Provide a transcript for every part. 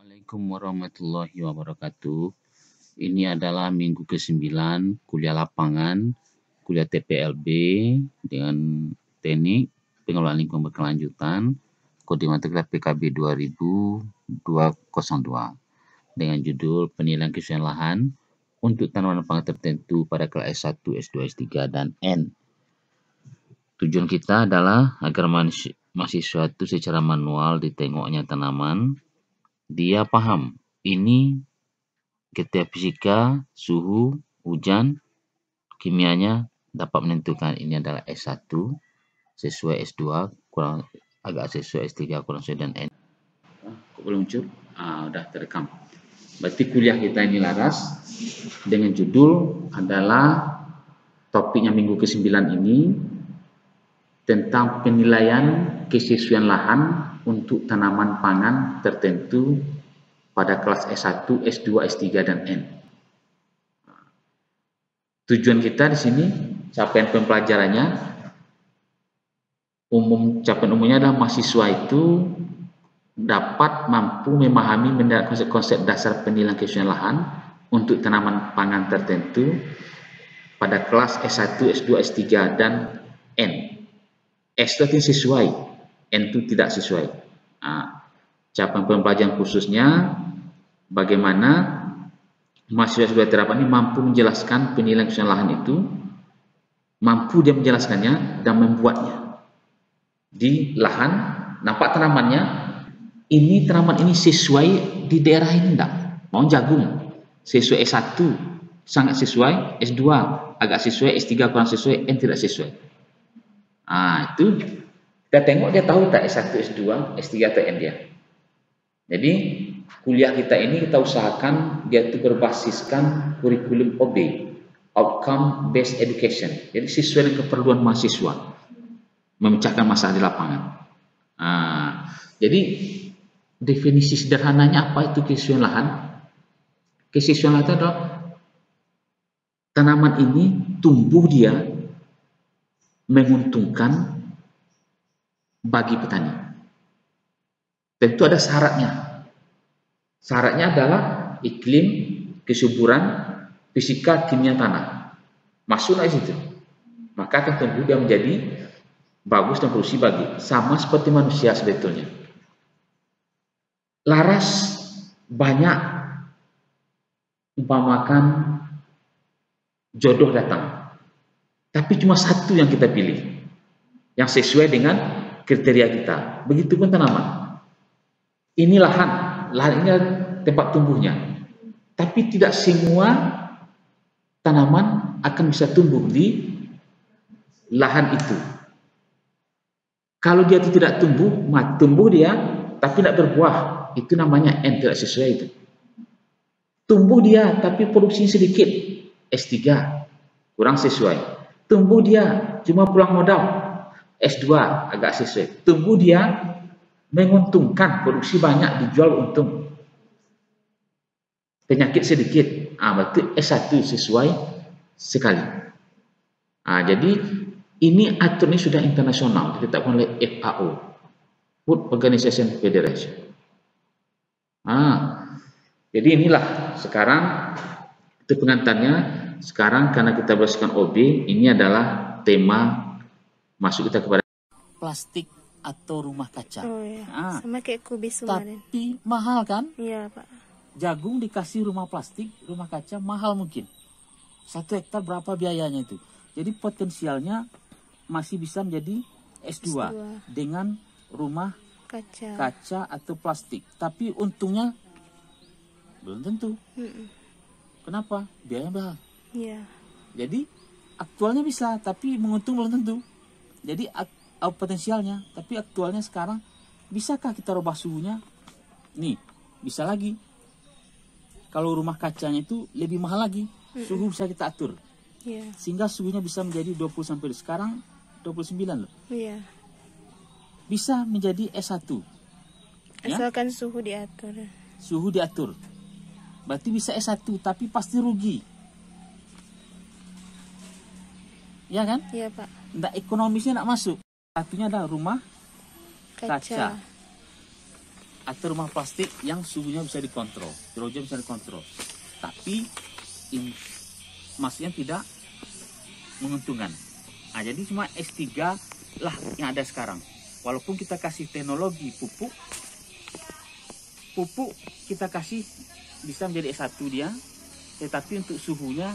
Assalamualaikum warahmatullahi wabarakatuh. Ini adalah minggu ke-9 kuliah lapangan, kuliah TPLB dengan teknik pengelolaan lingkungan berkelanjutan, kode matrikular PKB 2002 dengan judul penilaian kesesuaian lahan untuk tanaman pangan tertentu pada kelas S1, S2, S3, dan N. Tujuan kita adalah agar mahasiswa itu secara manual ditengoknya tanaman, dia paham ini ketika fisika, suhu, hujan, kimianya dapat menentukan ini adalah S1 sesuai S2 kurang agak sesuai S3 kurang sesuai dan N. Kok belum muncul? Udah terekam. Berarti kuliah kita ini laras dengan judul adalah topiknya minggu ke-9 ini tentang penilaian kesesuaian lahan untuk tanaman pangan tertentu pada kelas S1, S2, S3, dan N. Tujuan kita di sini, capaian pembelajarannya, capaian umumnya adalah mahasiswa itu dapat mampu memahami konsep dasar penilaian kesesuaian lahan untuk tanaman pangan tertentu pada kelas S1, S2, S3, dan N. S itu sesuai, N itu tidak sesuai. Capaian pembelajaran khususnya bagaimana mahasiswa sebagai terapan ini mampu menjelaskan penilaian kesesuaian lahan itu, mampu dia menjelaskannya dan membuatnya di lahan. Nampak tanamannya, ini tanaman ini sesuai di daerah ini enggak? Mau jagung sesuai S1 sangat sesuai, S2 agak sesuai, S3 kurang sesuai, N tidak sesuai. Itu kita tengok dia tahu tak S1, S2, S3 atau N dia. Jadi kuliah kita ini kita usahakan dia itu berbasiskan kurikulum OB, Outcome Based Education. Jadi sesuai dengan keperluan mahasiswa memecahkan masalah di lapangan. Jadi definisi sederhananya apa itu kesesuaian lahan? Kesesuaian lahan adalah tanaman ini tumbuh dia menguntungkan bagi petani. Tentu ada syaratnya. Syaratnya adalah iklim, kesuburan, fisika, kimia tanah. Masuklah di situ. Maka akan tumbuh dia menjadi bagus dan produksi bagi. Sama seperti manusia sebetulnya. Laras banyak umpamakan jodoh datang. Tapi cuma satu yang kita pilih. Yang sesuai dengan kriteria kita. Begitupun tanaman. Ini lahan ini tempat tumbuhnya. Tapi tidak semua tanaman akan bisa tumbuh di lahan itu. Kalau dia tidak tumbuh, tumbuh dia tapi tidak berbuah. Itu namanya N, tidak sesuai itu. Tumbuh dia tapi produksi sedikit, S3 kurang sesuai. Tumbuh dia cuma pulang modal, S2 agak sesuai. Tumbuh dia menguntungkan, produksi banyak, dijual untung. Penyakit sedikit, berarti S1 sesuai sekali. Jadi ini aturan sudah internasional, ditetapkan oleh FAO, Food Organization Federation. Jadi inilah sekarang itu pengantarnya. Sekarang karena kita berdasarkan OB, ini adalah tema masuk kita kepada plastik atau rumah kaca. Sama kayak kubis kemarin. Tapi mahal kan? Iya, Pak. Jagung dikasih rumah plastik, rumah kaca mahal mungkin. 1 hektar berapa biayanya itu? Jadi potensialnya masih bisa menjadi S2. Dengan rumah kaca atau plastik. Tapi untungnya belum tentu. Kenapa? Biayanya mahal. Iya. Jadi aktualnya bisa, tapi menguntung belum tentu. Jadi potensialnya, tapi aktualnya sekarang bisakah kita rubah suhunya? Nih, bisa lagi. Kalau rumah kacanya itu lebih mahal lagi, suhu bisa kita atur. Iya. Sehingga suhunya bisa menjadi 20 sampai sekarang 29 loh. Iya. Bisa menjadi S1. Asalkan suhu diatur. Suhu diatur. Berarti bisa S1, tapi pasti rugi. Ya kan? Iya, Pak. Nggak ekonomisnya nggak masuk. Satunya adalah rumah kaca. atau rumah plastik yang suhunya bisa dikontrol, curah hujan bisa dikontrol, tapi maksudnya tidak menguntungkan. Nah, jadi cuma S3 lah yang ada sekarang. Walaupun kita kasih teknologi pupuk kita kasih bisa menjadi S1 dia, tetapi untuk suhunya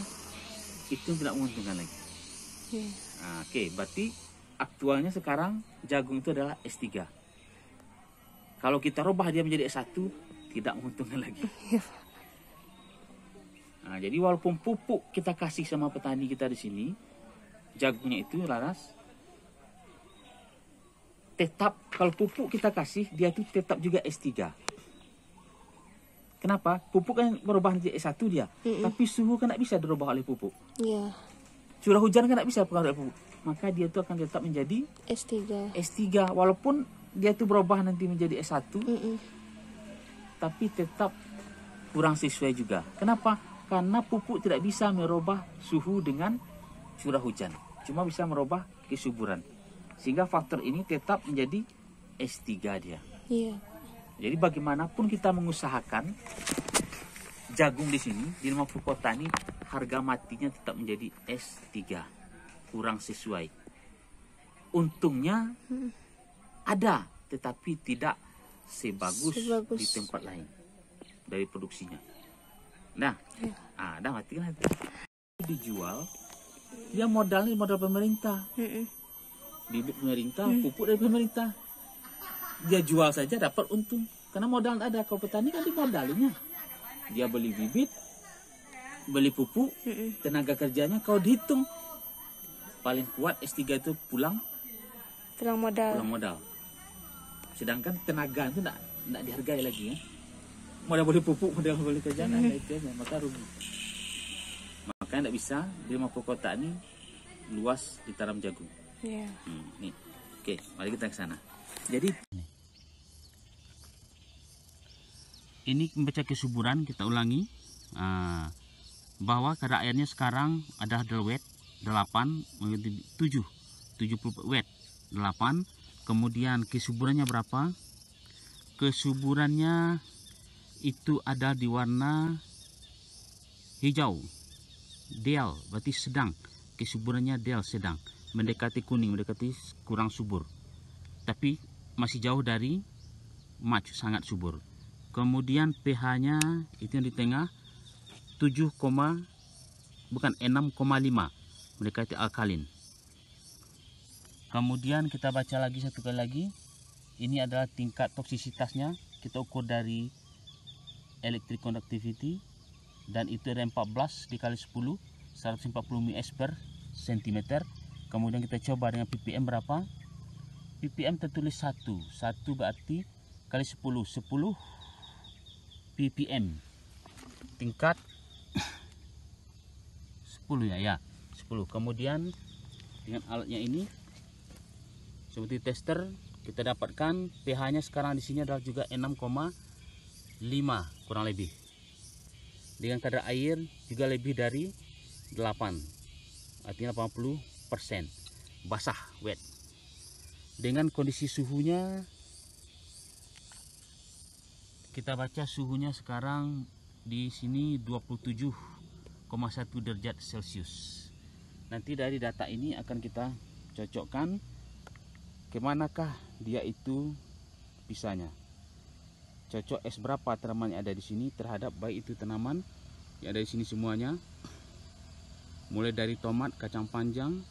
itu tidak menguntungkan lagi. Nah, Oke, berarti aktualnya sekarang jagung itu adalah S3. Kalau kita rubah dia menjadi S1, tidak menguntungkan lagi. Nah, jadi walaupun pupuk kita kasih sama petani kita di sini, jagungnya itu Laras, tetap kalau pupuk kita kasih, dia itu tetap juga S3. Kenapa? Pupuk kan merubah menjadi S1 dia, tapi suhu kan tidak bisa dirubah oleh pupuk. Iya. Curah hujan kan tidak bisa pengaruh oleh pupuk. Maka dia itu akan tetap menjadi S3. Walaupun dia itu berubah nanti menjadi S1, tapi tetap kurang sesuai juga. Kenapa? Karena pupuk tidak bisa merubah suhu dengan curah hujan. Cuma bisa merubah kesuburan. Sehingga faktor ini tetap menjadi S3 dia. Iya. Jadi bagaimanapun kita mengusahakan jagung di sini di 50 kota ini harga matinya tetap menjadi S3, kurang sesuai. Untungnya ada, tetapi tidak sebagus di tempat lain dari produksinya. Nah, ada mati kan itu. Dijual, dia modalnya modal pemerintah, bibit pemerintah, pupuk dari pemerintah. Dia jual saja dapat untung karena modal ada. Kalau petani kan dimodalinya, dia beli bibit, beli pupuk, tenaga kerjanya kalau dihitung paling kuat S3 itu pulang modal. Sedangkan tenaga itu tidak dihargai lagi ya. Modal beli pupuk, modal beli kerjaan itu aja, maka rugi. Makanya tidak bisa di 50 kota ini luas ditanam jagung. Nih. Oke, mari kita ke sana. Jadi ini membaca kesuburan, kita ulangi bahwa kadar airnya sekarang adalah wet 8 70 wet 8. Kemudian kesuburannya berapa? Kesuburannya itu ada di warna hijau, del, berarti sedang. Kesuburannya del, sedang, mendekati kuning, mendekati kurang subur, tapi masih jauh dari match, sangat subur. Kemudian pH-nya itu yang di tengah 6,5 mendekati alkalin. Kemudian kita baca lagi satu kali lagi. Ini adalah tingkat toksisitasnya, kita ukur dari electric conductivity, dan itu ada 14 dikali 10 140 ms per cm. Kemudian kita coba dengan ppm berapa. ppm tertulis 1 berarti kali 10 ppm, tingkat 10 ya 10. Kemudian dengan alatnya ini seperti tester, kita dapatkan pH nya sekarang di sini adalah juga 6,5 kurang lebih. Dengan kadar air juga lebih dari 8, artinya 80% basah, wet. Dengan kondisi suhunya, kita baca suhunya sekarang di sini 27,1 derajat Celcius. Nanti dari data ini akan kita cocokkan kemanakah dia itu bisanya. Cocok S berapa tanaman yang ada di sini terhadap baik itu tanaman yang ada di sini semuanya, mulai dari tomat, kacang panjang,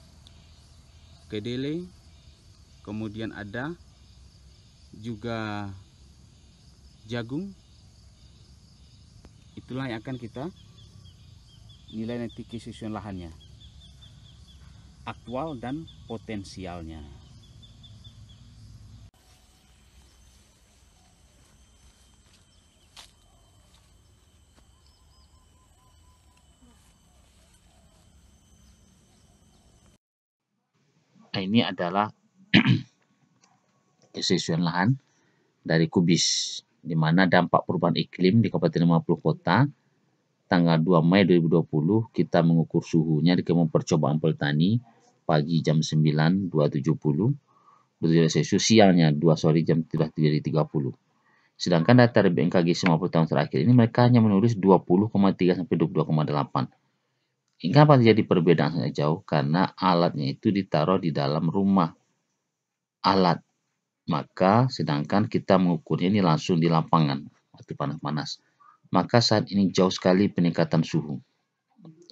kedele, kemudian ada juga jagung. Itulah yang akan kita nilai nanti kesesuaian lahannya, aktual dan potensialnya. Ini adalah kesesuaian lahan dari Kubis, di mana dampak perubahan iklim di Kabupaten 50 Kota tanggal 2 Mei 2020 kita mengukur suhunya di Kebun Percobaan Petani pagi jam 9 2.70 derajat Celcius, siangnya 2 sore jam 3.30. Sedangkan data dari BMKG 50 tahun terakhir ini mereka hanya menulis 20,3 sampai 22,8. Kenapa terjadi perbedaan sangat jauh? Karena alatnya itu ditaruh di dalam rumah alat. Maka sedangkan kita mengukurnya ini langsung di lapangan waktu panas-panas. Maka saat ini jauh sekali peningkatan suhu.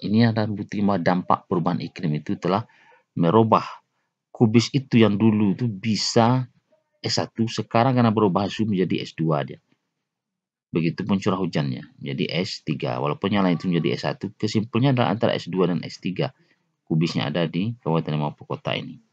Ini adalah bukti bahwa dampak perubahan iklim itu telah merubah kubis itu yang dulu itu bisa S1, sekarang karena berubah suhu menjadi S2 dia. Begitupun curah hujannya menjadi S3. Walaupun yang lain itu menjadi S1, kesimpulannya adalah antara S2 dan S3. Kubisnya ada di Kabupaten Mampu Kota ini.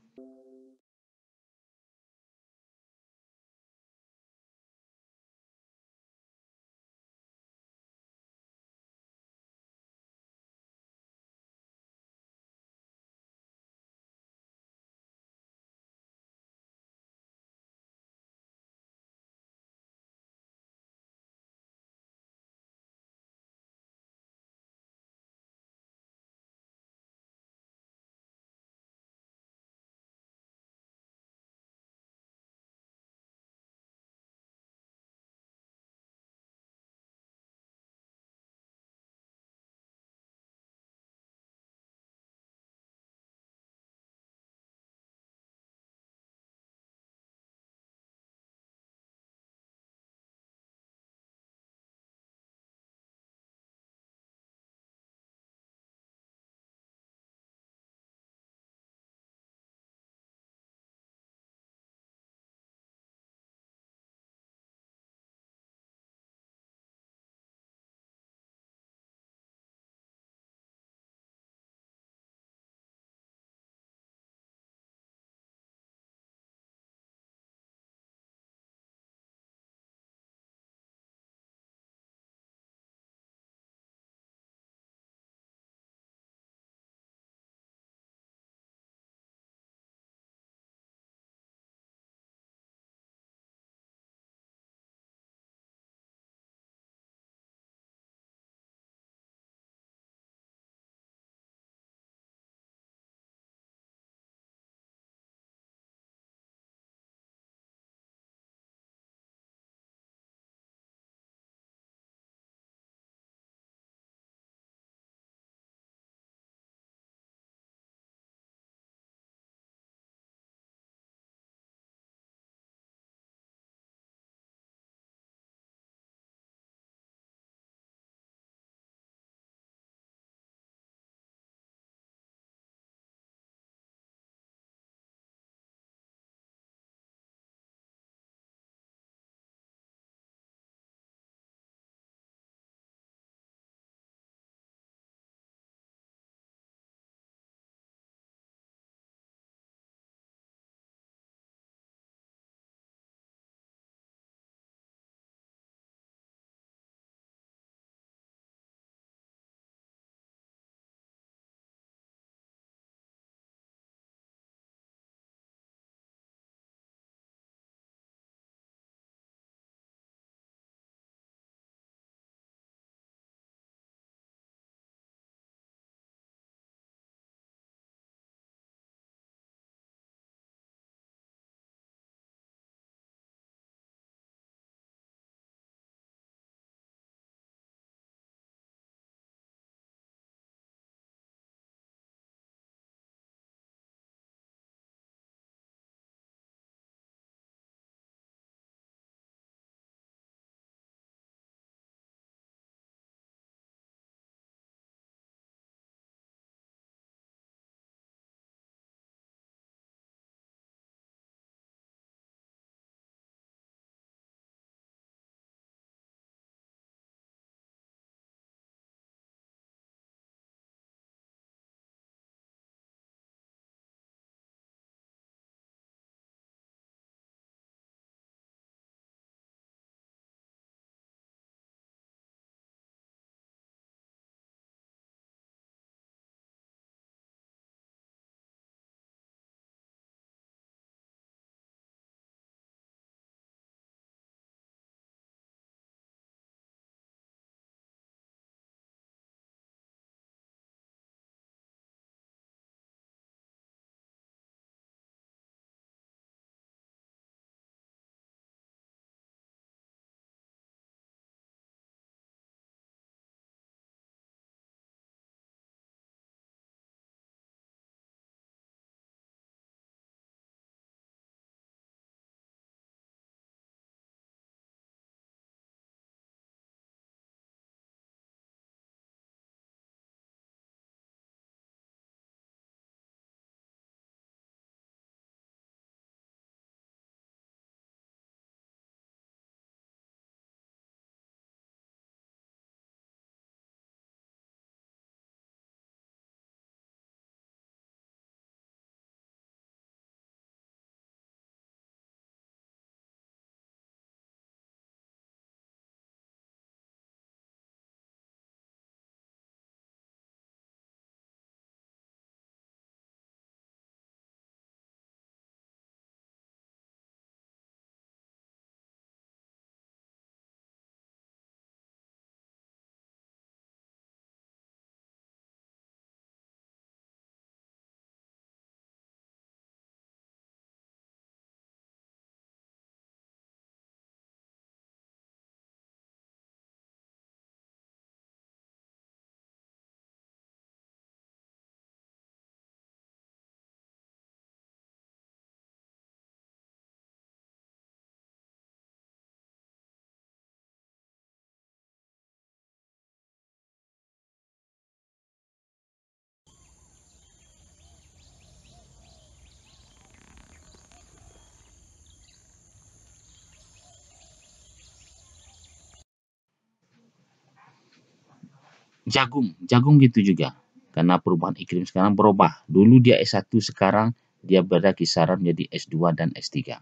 Jagung gitu juga. Karena perubahan iklim sekarang berubah. Dulu dia S1, sekarang dia berada kisaran menjadi S2 dan S3.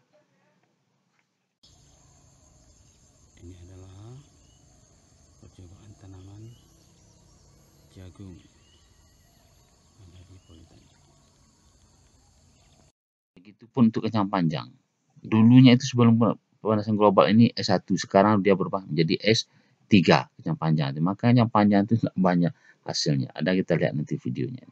Ini adalah percobaan tanaman jagung ada di Politeknik. Begitupun untuk kacang panjang. Dulunya itu sebelum pemanasan global ini S1, sekarang dia berubah menjadi S3 kacang panjang. Maka kacang panjang itu nggak banyak hasilnya. Ada, kita lihat nanti videonya.